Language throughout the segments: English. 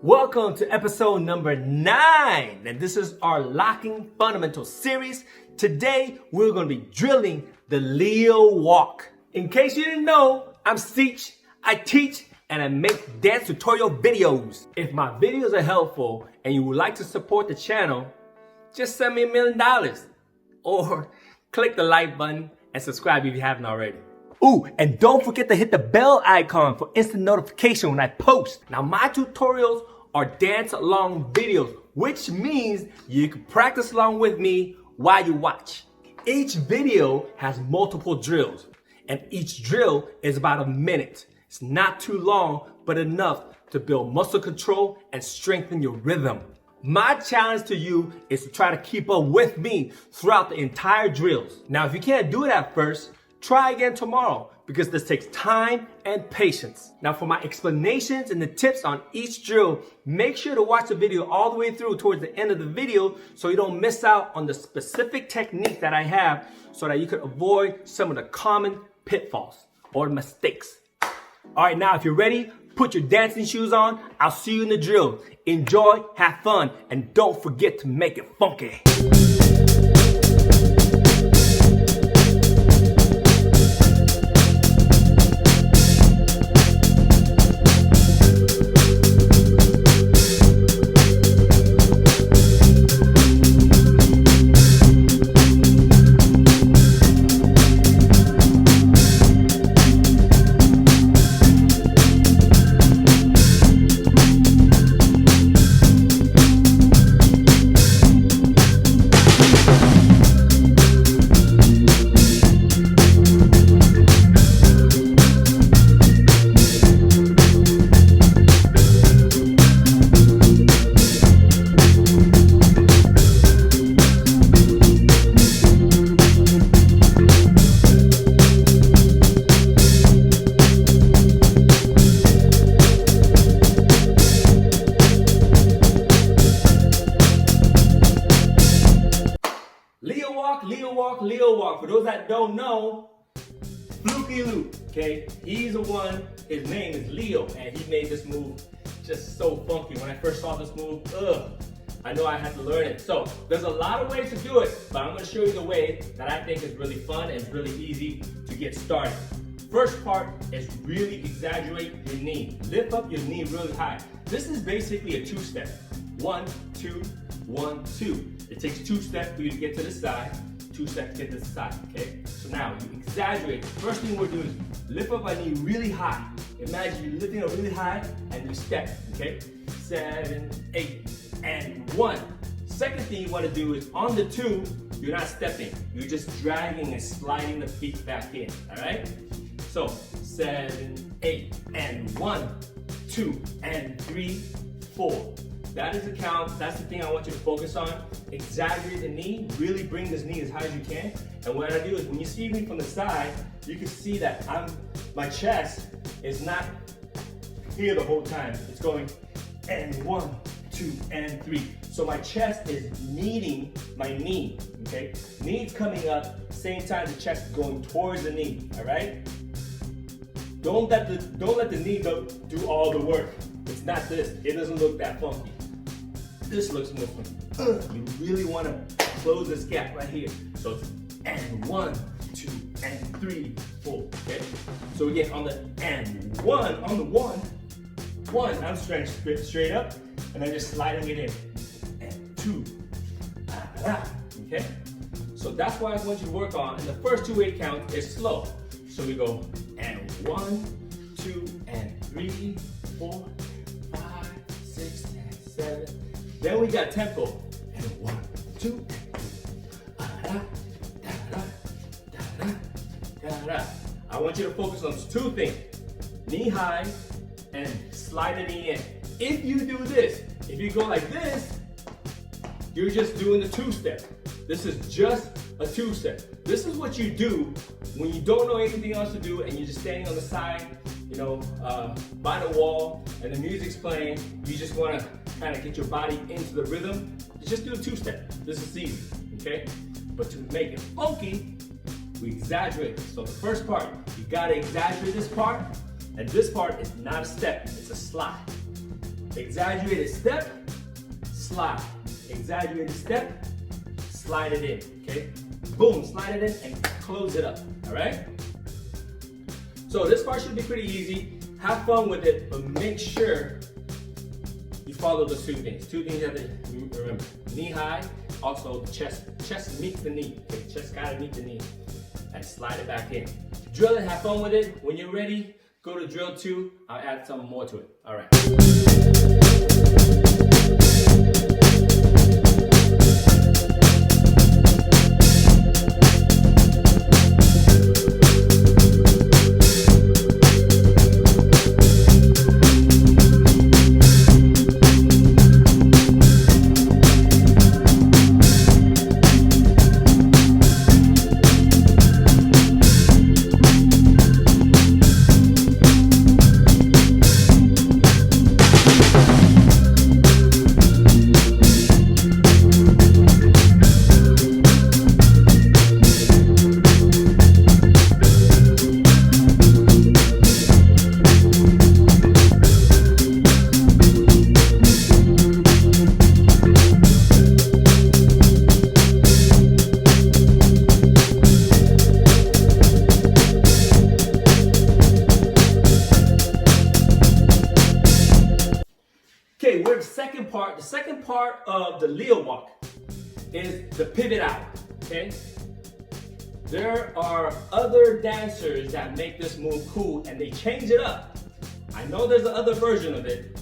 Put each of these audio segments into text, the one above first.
Welcome to episode number 9, and this is our Locking Fundamentals series. Today, we're going to be drilling the Leo walk. In case you didn't know, I'm Ceech. I teach and I make dance tutorial videos. If my videos are helpful and you would like to support the channel, just send me $1 million or click the like button and subscribe if you haven't already. Ooh, and don't forget to hit the bell icon for instant notification when I post. Now, my tutorials are dance along videos, which means you can practice along with me while you watch. Each video has multiple drills, and each drill is about a minute. It's not too long, but enough to build muscle control and strengthen your rhythm. My challenge to you is to try to keep up with me throughout the entire drills. Now, if you can't do it at first, try again tomorrow, because this takes time and patience. Now, for my explanations and the tips on each drill, make sure to watch the video all the way through towards the end of the video so you don't miss out on the specific technique that I have so that you can avoid some of the common pitfalls or mistakes. All right, now if you're ready, put your dancing shoes on. I'll see you in the drill. Enjoy, have fun, and don't forget to make it funky. Leo walk. For those that don't know, Fluky Loop, okay? He's the one, his name is Leo, and he made this move just so funky. When I first saw this move, I know I had to learn it. So there's a lot of ways to do it, but I'm gonna show you the way that I think is really fun and really easy to get started. First part is really exaggerate your knee. Lift up your knee really high. This is basically a two-step. 1, 2, 1, 2. It takes 2 steps for you to get to the side. 2 steps to get to the side, okay? So now you exaggerate. First thing we're doing is lift up our knee really high. Imagine you're lifting up really high and you step, okay? 7, 8, and 1. Second thing you want to do is on the 2, you're not stepping. You're just dragging and sliding the feet back in, all right? So 7, 8, and 1, 2, and 3, 4. That is the count. That's the thing I want you to focus on. Exaggerate the knee. Really bring this knee as high as you can. And what I do is when you see me from the side, you can see that my chest is not here the whole time. It's going and 1, 2, and 3. So my chest is meeting my knee, okay? Knee's coming up, same time the chest is going towards the knee, all right? Don't let the knee do all the work. It's not this. It doesn't look that funky. This looks more funky. You really want to close this gap right here. So it's and 1, 2, and 3, 4. Okay. So again on the and 1 on the 1, I'm stretching straight up, and I'm just sliding it in. And 2, okay. So that's why I want you to work on. And the first 2 8 counts is slow. So we go and 1, 2, and 3, 4, 5, 6, and 7. Then we got tempo. And 1, 2, I want you to focus on 2 things. Knee high and slide the knee in. If you do this, if you go like this, you're just doing the 2-step. This is just a 2-step. This is what you do when you don't know anything else to do and you're just standing on the side, by the wall, and the music's playing. You just want to kind of get your body into the rhythm. You just do a 2-step. This is easy, okay? But to make it funky, we exaggerate. So the first part, you gotta exaggerate this part, and this part is not a step, it's a slide. Exaggerated step, slide. Exaggerated step, slide it in, okay? Boom, slide it in and close it up, all right? So this part should be pretty easy. Have fun with it, but make sure you follow the two things. Two things you have to remember. Knee high, also chest meets the knee. Okay, chest gotta meet the knee. And slide it back in. Drill it, have fun with it. When you're ready, go to drill 2. I'll add some more to it. All right. Okay, we're the second part. The second part of the Leo walk is the pivot out, okay? There are other dancers that make this move cool and they change it up. I know there's another version of it.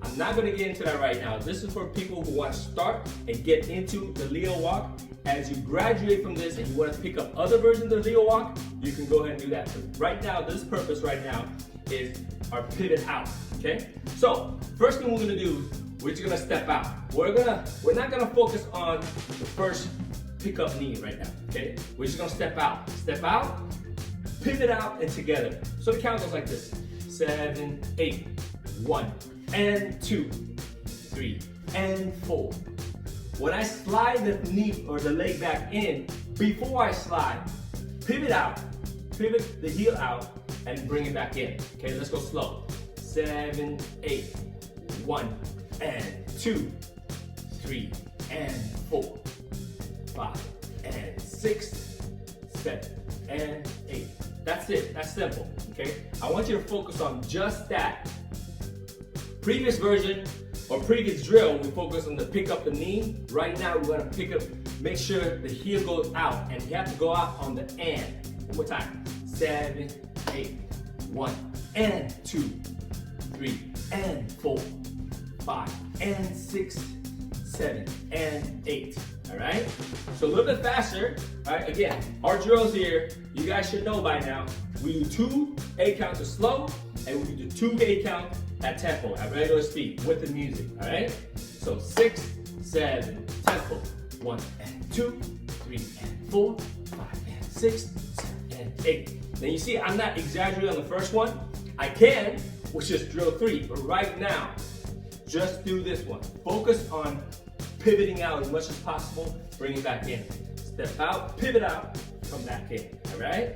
I'm not gonna get into that right now. This is for people who want to start and get into the Leo walk. As you graduate from this and you want to pick up other versions of the Leo walk, you can go ahead and do that. But right now, this purpose right now is our pivot out, okay? So, first thing we're gonna do is we're just gonna step out. We're not gonna focus on the first pickup knee right now, okay? We're just gonna step out, pivot out, and together. So the count goes like this: 7, 8, 1, and 2, 3, and 4. When I slide the knee or the leg back in, before I slide, pivot out, pivot the heel out, and bring it back in. Okay, let's go slow. 7, 8, 1, and 2, 3, and 4, 5, and 6, 7, and 8. That's it, that's simple, okay? I want you to focus on just that. Previous version or previous drill, we focused on the pick up the knee. Right now, we're gonna pick up, make sure the heel goes out, and you have to go out on the and. One more time. 7, 8, 1, and 2, 3, and 4, 5, and 6, 7, and 8. All right? So a little bit faster. All right, again, our drills here, you guys should know by now, we do 2 8 counts are slow, and we do 2 8 count at tempo, at regular speed, with the music, all right? So 6, 7, tempo, 1 and 2, 3 and 4, 5 and 6, 7 and 8. Then you see, I'm not exaggerating on the first one. I can, which is drill 3, but right now, just do this one. Focus on pivoting out as much as possible, bring it back in. Step out, pivot out, come back in, all right?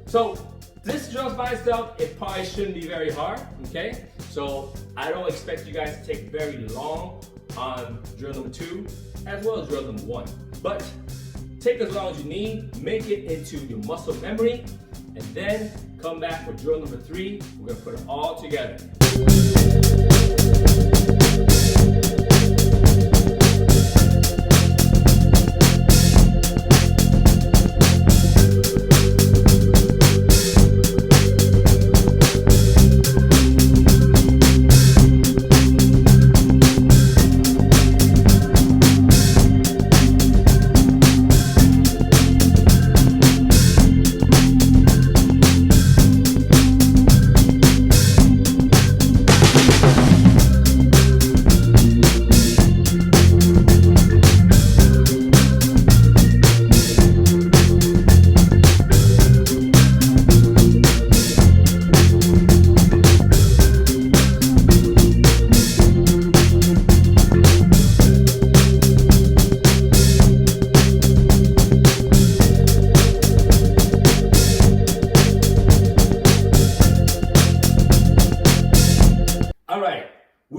So this drill by itself, it probably shouldn't be very hard, okay? So I don't expect you guys to take very long on drill number 2, as well as drill number 1. But take as long as you need, make it into your muscle memory, and then come back for drill number 3. We're gonna put it all together.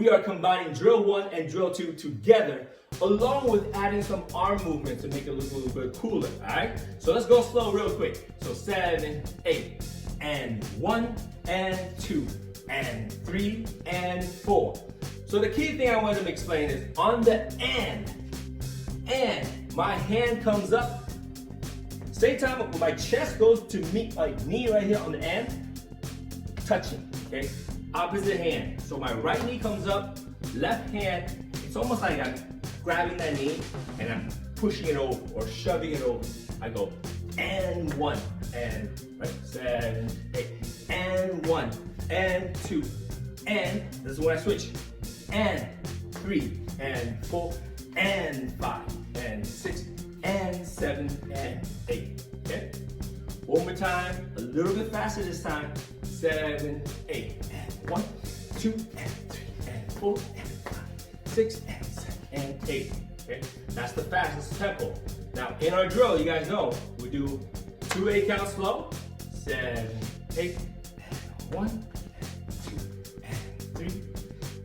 we are combining drill 1 and drill 2 together, along with adding some arm movement to make it look a little bit cooler, all right? So let's go slow real quick. So 7, 8, and 1, and 2, and 3, and 4. So the key thing I wanted to explain is on the and my hand comes up. Same time my chest goes to meet my knee right here on the and, touching, okay? Opposite hand. So my right knee comes up, left hand, it's almost like I'm grabbing that knee and I'm pushing it over or shoving it over. I go and 1, and right, 7, 8, and 1, and 2, and this is when I switch, and 3, and 4, and 5, and 6, and 7, and 8, okay? One more time, a little bit faster this time, 7, 8, and 1, 2, and 3, and 4, and 5, 6, and 7, and 8, okay? That's the fastest tempo. Now, in our drill, you guys know, we do 2 8 counts slow, 7, 8, and 1, and 2, and 3,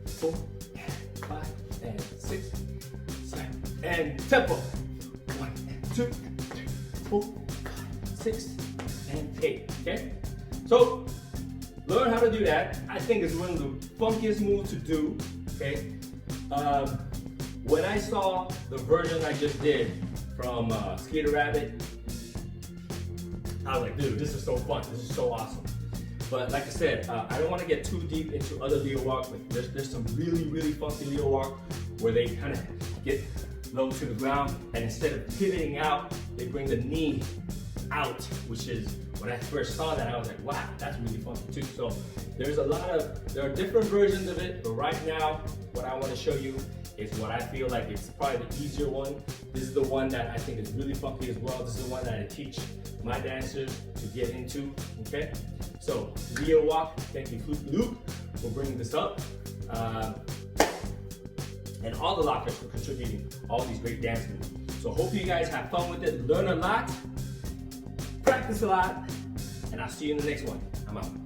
4, and 5, and 6, 7, and tempo. 1, and 2, and 3, 4, 5, 6, and 8, okay? So, learn how to do that. I think it's one of the funkiest moves to do, okay? When I saw the version I just did from Skater Rabbit, I was like, dude, this is so fun. This is so awesome. But like I said, I don't want to get too deep into other Leo walks, but there's some really, really funky Leo walk where they kind of get low to the ground, and instead of pivoting out, they bring the knee out, which is, when I first saw that, I was like, wow, that's really funky too. So there are different versions of it, but right now, what I want to show you is what I feel like it's probably the easier one. This is the one that I think is really funky as well. This is the one that I teach my dancers to get into, okay? So, Leo walk, thank you Luke for bringing this up. And all the lockers for contributing all these great dance moves. So hope you guys have fun with it, learn a lot, practice a lot, and I'll see you in the next one. I'm out.